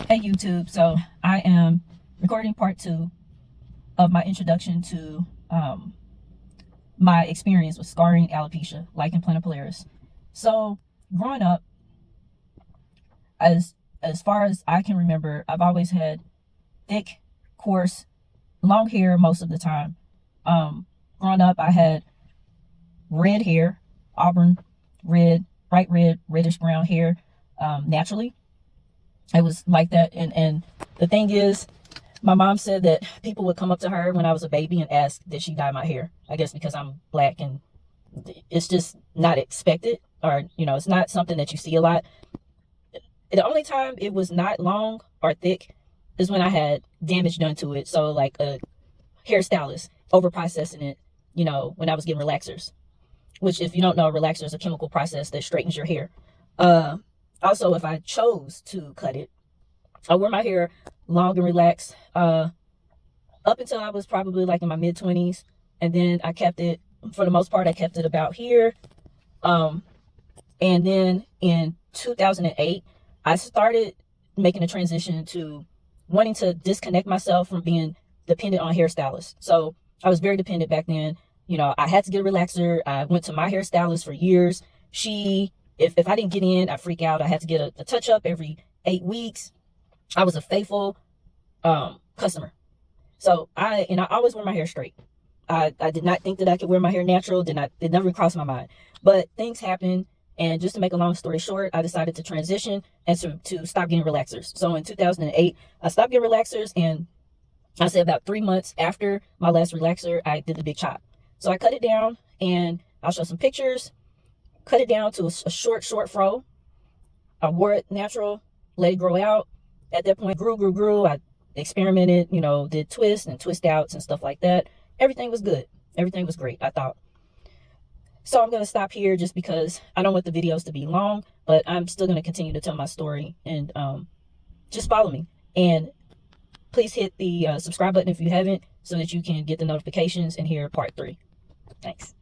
Hey YouTube, so I am recording part 2 of my introduction to my experience with scarring alopecia, Lichen Planopilaris. So growing up, as far as I can remember, I've always had thick, coarse, long hair most of the time. Growing up, I had red hair, auburn red, bright red, reddish brown hair, naturally. It was like that, and the thing is, my mom said that people would come up to her when I was a baby and ask, did she dye my hair? I guess because I'm black and it's just not expected, or it's not something that you see a lot. The only time it was not long or thick is when I had damage done to it. So like a hairstylist over processing it, when I was getting relaxers, which, if you don't know, relaxers are a chemical process that straightens your hair. Also, if I chose to cut it, I wore my hair long and relaxed up until I was probably like in my mid-20s. And then I kept it, for the most part, I kept it about here. And then in 2008, I started making a transition to wanting to disconnect myself from being dependent on hairstylists. So I was very dependent back then. I had to get a relaxer. I went to my hairstylist for years. If I didn't get in, I'd freak out. I had to get a touch-up every 8 weeks. I was a faithful customer. So I always wear my hair straight. I did not think that I could wear my hair natural. It never crossed my mind. But things happened, and just to make a long story short, I decided to transition and to stop getting relaxers. So in 2008, I stopped getting relaxers, and I say about 3 months after my last relaxer, I did the big chop. So I cut it down, and I'll show some pictures. Cut it down to a short fro. I wore it natural, let it grow out. At that point, grew. I experimented, did twists and twist outs and stuff like that. Everything was good. Everything was great, I thought. So I'm going to stop here just because I don't want the videos to be long, but I'm still going to continue to tell my story, and just follow me. And please hit the subscribe button if you haven't, so that you can get the notifications and hear part 3. Thanks.